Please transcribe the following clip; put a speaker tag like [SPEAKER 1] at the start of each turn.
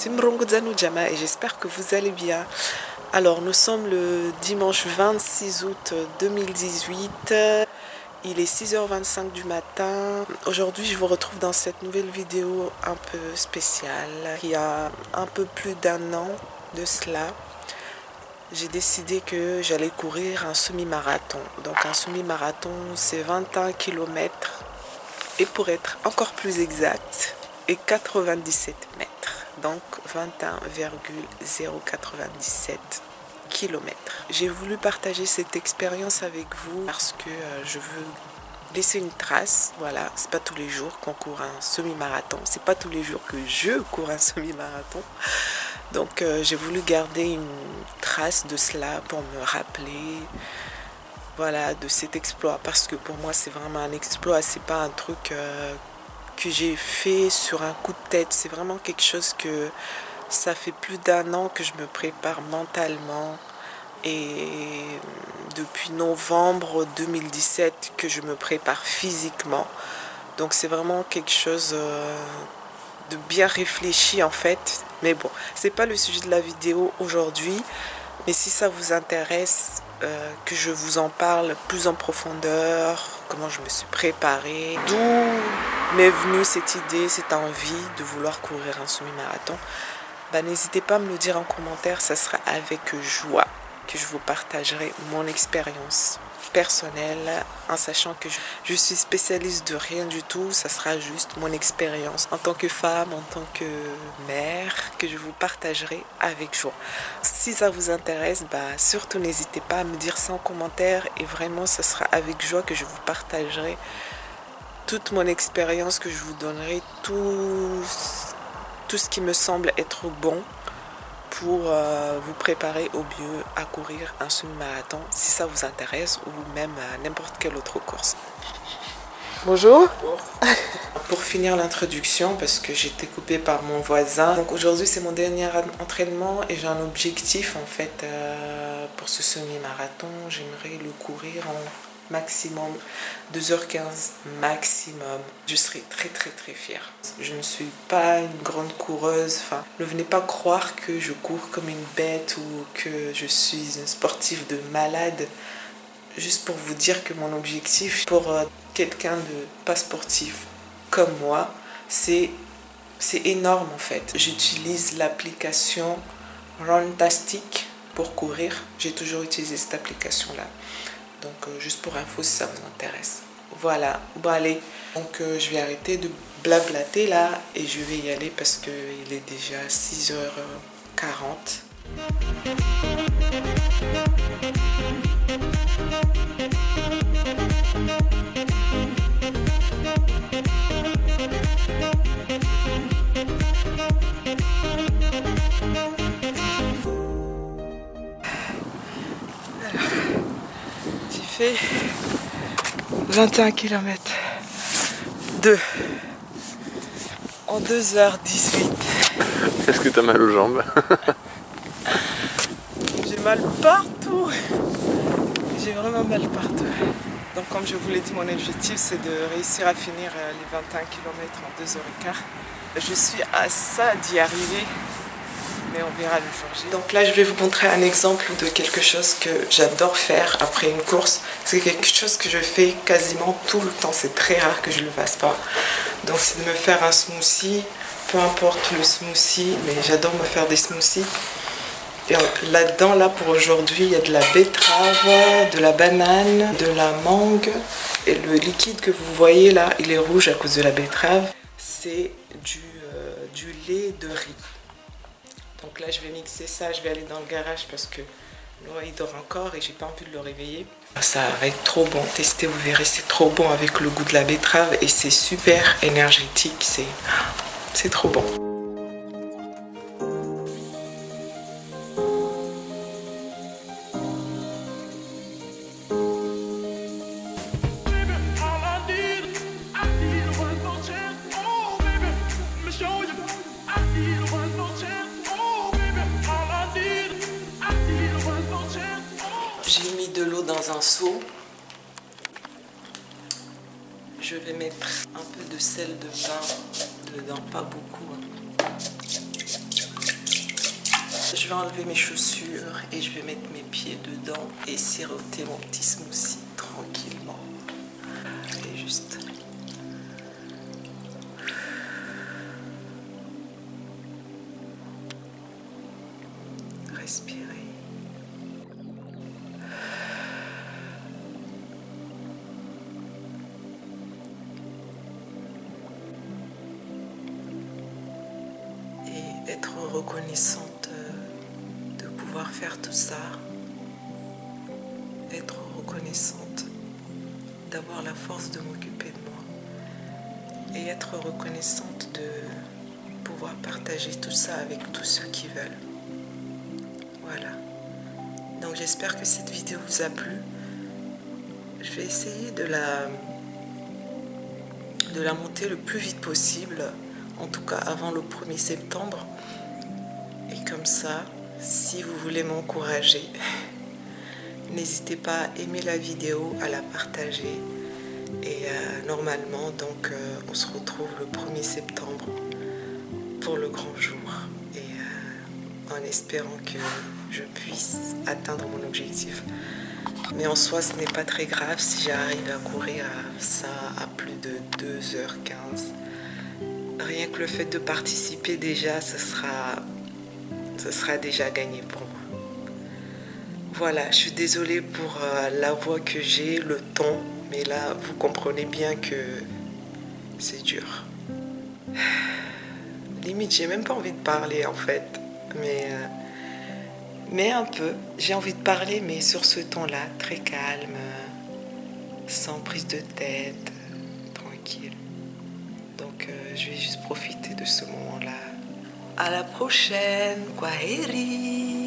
[SPEAKER 1] Simrongodzanu Jama et j'espère que vous allez bien. Alors nous sommes le dimanche 26 août 2018. Il est 6h25 du matin. Aujourd'hui je vous retrouve dans cette nouvelle vidéo un peu spéciale. Il y a un peu plus d'un an de cela, j'ai décidé que j'allais courir un semi-marathon. Donc un semi-marathon c'est 21 km et pour être encore plus exact, et 97 mètres. Donc 21,097 km. J'ai voulu partager cette expérience avec vous parce que je veux laisser une trace. Voilà, c'est pas tous les jours qu'on court un semi-marathon. C'est pas tous les jours que je cours un semi-marathon. Donc j'ai voulu garder une trace de cela pour me rappeler, voilà, de cet exploit, parce que pour moi c'est vraiment un exploit, c'est pas un truc que j'ai fait sur un coup de tête, c'est vraiment quelque chose que ça fait plus d'un an que je me prépare mentalement, et depuis novembre 2017 que je me prépare physiquement. Donc c'est vraiment quelque chose de bien réfléchi en fait. Mais bon, c'est pas le sujet de la vidéo aujourd'hui, mais si ça vous intéresse que je vous en parle plus en profondeur, comment je me suis préparée, d'où m'est venue cette idée, cette envie de vouloir courir un semi-marathon, bah, n'hésitez pas à me le dire en commentaire, ça sera avec joie que je vous partagerai mon expérience personnelle, en sachant que je suis spécialiste de rien du tout. Ça sera juste mon expérience en tant que femme, en tant que mère, que je vous partagerai avec joie. Si ça vous intéresse, bah, surtout n'hésitez pas à me dire ça en commentaire, et vraiment ça sera avec joie que je vous partagerai toute mon expérience, que je vous donnerai tout ce qui me semble être bon pour vous préparer au mieux à courir un semi-marathon, si ça vous intéresse, ou même n'importe quelle autre course. Bonjour. Pour finir l'introduction, parce que j'ai été coupée par mon voisin, donc aujourd'hui c'est mon dernier entraînement et j'ai un objectif en fait pour ce semi-marathon. J'aimerais le courir en maximum 2h15 maximum. Je serai très fière. Je ne suis pas une grande coureuse, enfin ne venez pas croire que je cours comme une bête ou que je suis une sportive de malade. Juste pour vous dire que mon objectif pour quelqu'un de pas sportif comme moi, c'est énorme en fait. J'utilise l'application Runtastic pour courir. J'ai toujours utilisé cette application là. Donc juste pour info si ça vous intéresse. Voilà, bon allez, donc je vais arrêter de blablater là et je vais y aller parce qu'il est déjà 6h40. Fait 21 km en 2h18.
[SPEAKER 2] Est-ce que tu as mal aux jambes?
[SPEAKER 1] J'ai mal partout. J'ai vraiment mal partout. Donc comme je vous l'ai dit, mon objectif c'est de réussir à finir les 21 km en 2h15. Je suis à ça d'y arriver, mais on verra le jour J. Donc là je vais vous montrer un exemple de quelque chose que j'adore faire après une course. C'est quelque chose que je fais quasiment tout le temps, c'est très rare que je ne le fasse pas. Donc c'est de me faire un smoothie, peu importe le smoothie, mais j'adore me faire des smoothies. Et là-dedans, là pour aujourd'hui, il y a de la betterave, de la banane, de la mangue. Et le liquide que vous voyez là, il est rouge à cause de la betterave. C'est du lait de riz. Donc là je vais mixer ça, je vais aller dans le garage parce que Noah il dort encore et j'ai pas envie de le réveiller. Ça va être trop bon, testez, vous verrez, c'est trop bon avec le goût de la betterave et c'est super énergétique, c'est trop bon. J'ai mis de l'eau dans un seau. Je vais mettre un peu de sel de bain dedans, pas beaucoup. je vais enlever mes chaussures et je vais mettre mes pieds dedans et siroter mon petit smoothie tranquillement. Et juste... respirer. Et être reconnaissante de pouvoir faire tout ça. Être reconnaissante d'avoir la force de m'occuper de moi. Et être reconnaissante de pouvoir partager tout ça avec tous ceux qui veulent. Voilà. Donc j'espère que cette vidéo vous a plu. Je vais essayer de la monter le plus vite possible, en tout cas avant le 1er septembre. Et comme ça, si vous voulez m'encourager, n'hésitez pas à aimer la vidéo, à la partager. Et normalement, donc, on se retrouve le 1er septembre pour le grand jour. Et en espérant que je puisse atteindre mon objectif. Mais en soi, ce n'est pas très grave si j'arrive à courir ça à plus de 2h15. Rien que le fait de participer déjà, ce sera déjà gagné pour moi. Voilà, je suis désolée pour la voix que j'ai, le ton, mais là, vous comprenez bien que c'est dur. Limite, j'ai même pas envie de parler en fait, mais un peu. J'ai envie de parler, mais sur ce ton-là, très calme, sans prise de tête, tranquille. Donc, je vais juste profiter de ce moment-là. À la prochaine, kwaheri!